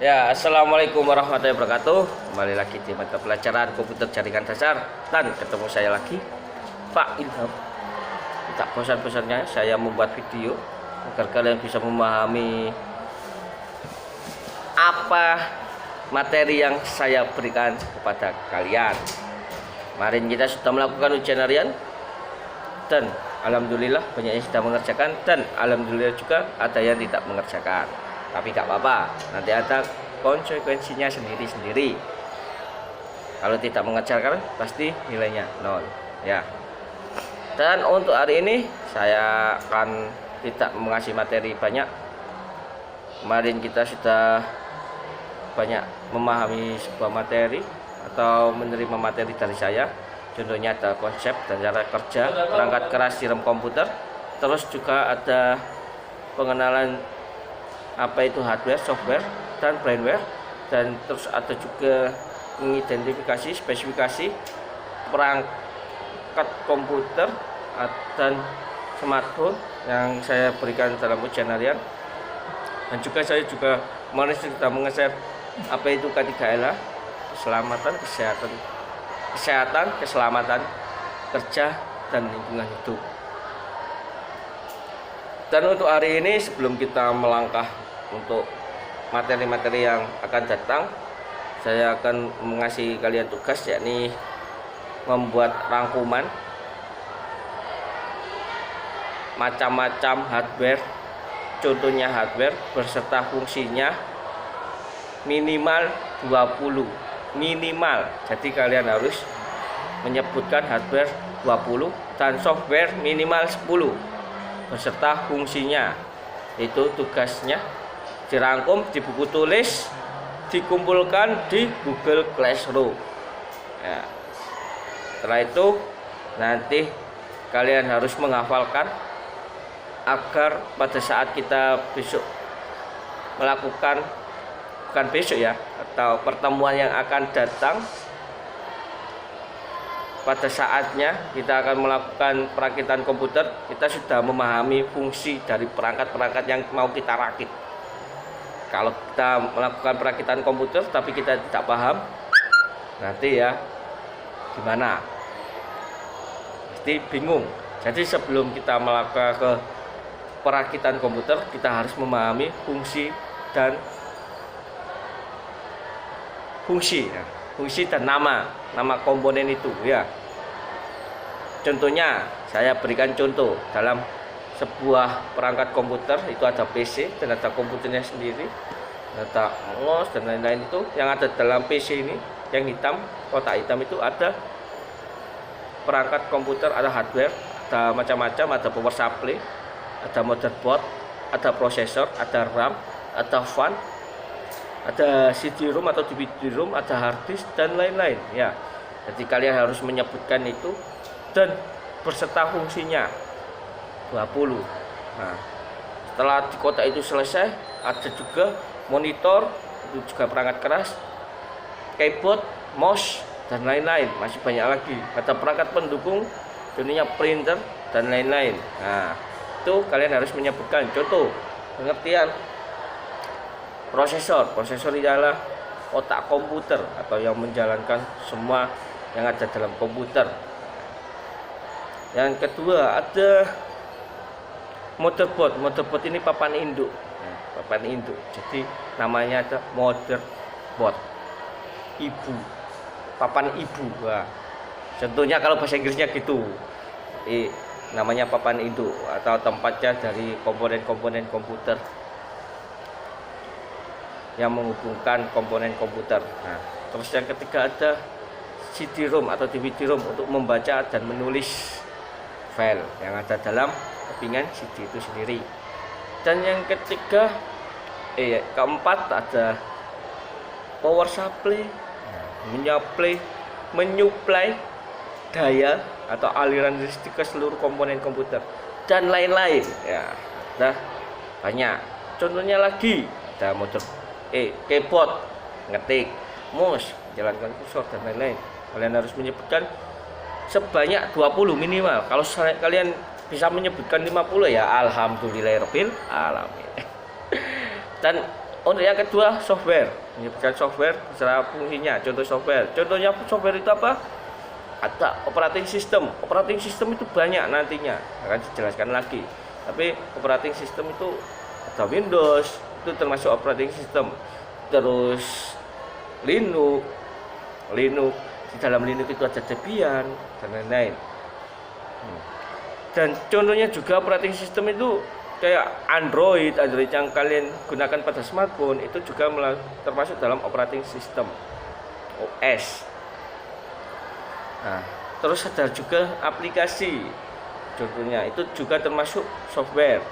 Ya, assalamualaikum warahmatullahi wabarakatuh. Kembali lagi di mata pelajaran komputer jaringan dasar dan ketemu saya lagi, Pak Ilham. Tak bosan-bosannya saya membuat video agar kalian bisa memahami apa materi yang saya berikan kepada kalian. Kemarin kita sudah melakukan ujian harian dan alhamdulillah banyak yang sudah mengerjakan dan alhamdulillah juga ada yang tidak mengerjakan. Tapi gak apa-apa, nanti ada konsekuensinya sendiri-sendiri. Kalau tidak mengerjakan pasti nilainya 0 ya. Dan untuk hari ini saya akan tidak mengasih materi banyak. Kemarin kita sudah banyak memahami sebuah materi atau menerima materi dari saya. Contohnya ada konsep dan cara kerja perangkat keras di dalam komputer. Terus juga ada pengenalan apa itu hardware, software, dan firmware, dan terus ada juga mengidentifikasi spesifikasi perangkat komputer dan smartphone yang saya berikan dalam ujian harian. Dan juga saya juga kemarin sudah meng-share apa itu K3LA, keselamatan, kesehatan, keselamatan kerja, dan lingkungan hidup. Dan untuk hari ini sebelum kita melangkah untuk materi-materi yang akan datang, saya akan mengasih kalian tugas, yakni membuat rangkuman macam-macam hardware. Contohnya hardware beserta fungsinya minimal 20 minimal. Jadi kalian harus menyebutkan hardware 20 dan software minimal 10 beserta fungsinya. Itu tugasnya dirangkum di buku tulis, dikumpulkan di Google Classroom ya. Setelah itu nanti kalian harus menghafalkan agar pada saat kita besok melakukan, bukan besok ya, atau pertemuan yang akan datang, pada saatnya kita akan melakukan perakitan komputer, kita sudah memahami fungsi dari perangkat-perangkat yang mau kita rakit. Kalau kita melakukan perakitan komputer tapi kita tidak paham, nanti ya gimana? Pasti bingung. Jadi sebelum kita melakukan ke perakitan komputer, kita harus memahami fungsi dan nama komponen itu ya. Contohnya saya berikan contoh, dalam sebuah perangkat komputer itu ada PC dan ada komputernya sendiri, ada mouse dan lain-lain. Itu yang ada dalam PC ini yang hitam, kotak hitam, itu ada perangkat komputer, ada hardware, ada macam-macam, ada power supply, ada motherboard, ada prosesor, ada RAM, ada fan, ada CD-ROM atau DVD-ROM, ada hard disk, dan lain-lain ya. Jadi kalian harus menyebutkan itu dan beserta fungsinya 20. Nah, setelah di kotak itu selesai, ada juga monitor, itu juga perangkat keras, keyboard, mouse, dan lain-lain. Masih banyak lagi. Ada perangkat pendukung, contohnya printer, dan lain-lain. Nah, itu kalian harus menyebutkan. Contoh pengertian prosesor adalah otak komputer atau yang menjalankan semua yang ada dalam komputer. Yang kedua ada motherboard ini papan induk. Jadi namanya ada motherboard, papan ibu. Nah, contohnya kalau bahasa Inggrisnya gitu, namanya papan induk atau tempatnya dari komponen-komponen komputer yang menghubungkan komponen komputer. Nah, terus yang ketiga ada CD-ROM atau DVD-ROM untuk membaca dan menulis file yang ada dalam kepingan CD itu sendiri. Dan yang ketiga, keempat ada power supply, menyuplai daya atau aliran listrik ke seluruh komponen komputer dan lain-lain ya. Ada banyak contohnya lagi, ada keyboard, ngetik, mouse, jalankan kursor, dan lain-lain. Kalian harus menyebutkan sebanyak 20 minimal. Kalau kalian bisa menyebutkan 50 ya alhamdulillahirabbil alamin. Dan Untuk yang kedua, software. Menyebutkan software secara fungsinya. Contoh software. Contohnya software itu apa? Ada operating system. Operating system itu banyak nantinya, akan dijelaskan lagi. Tapi operating system itu ada Windows, itu termasuk operating system. Terus Linux. Di dalam Linux itu ada Debian dan lain-lain. Dan contohnya juga operating system itu kayak Android yang kalian gunakan pada smartphone, itu juga termasuk dalam operating system OS. Nah, terus ada juga aplikasi, contohnya itu juga termasuk software.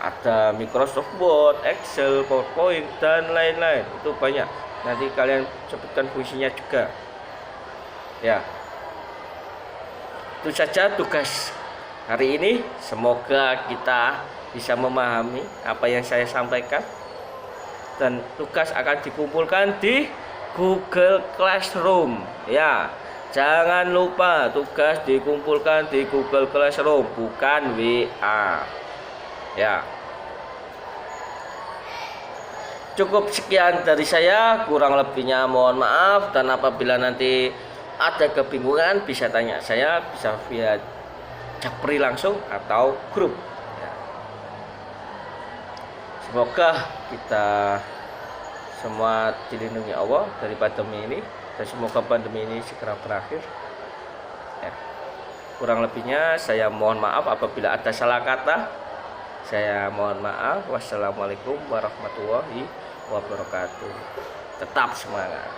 Ada Microsoft Word, Excel, PowerPoint dan lain-lain. Itu banyak. Nanti kalian sebutkan fungsinya juga. Ya. Itu saja tugas hari ini. Semoga kita bisa memahami apa yang saya sampaikan. Dan tugas akan dikumpulkan di Google Classroom. Ya. Jangan lupa tugas dikumpulkan di Google Classroom, bukan WA. Ya. Cukup sekian dari saya, kurang lebihnya mohon maaf, dan apabila nanti ada kebingungan bisa tanya saya, bisa via Japri langsung atau grup. Ya. Semoga kita semua dilindungi Allah dari pandemi ini, dan semoga pandemi ini segera berakhir. Ya. Kurang lebihnya saya mohon maaf apabila ada salah kata. Saya mohon maaf. Wassalamualaikum warahmatullahi wabarakatuh. Tetap semangat.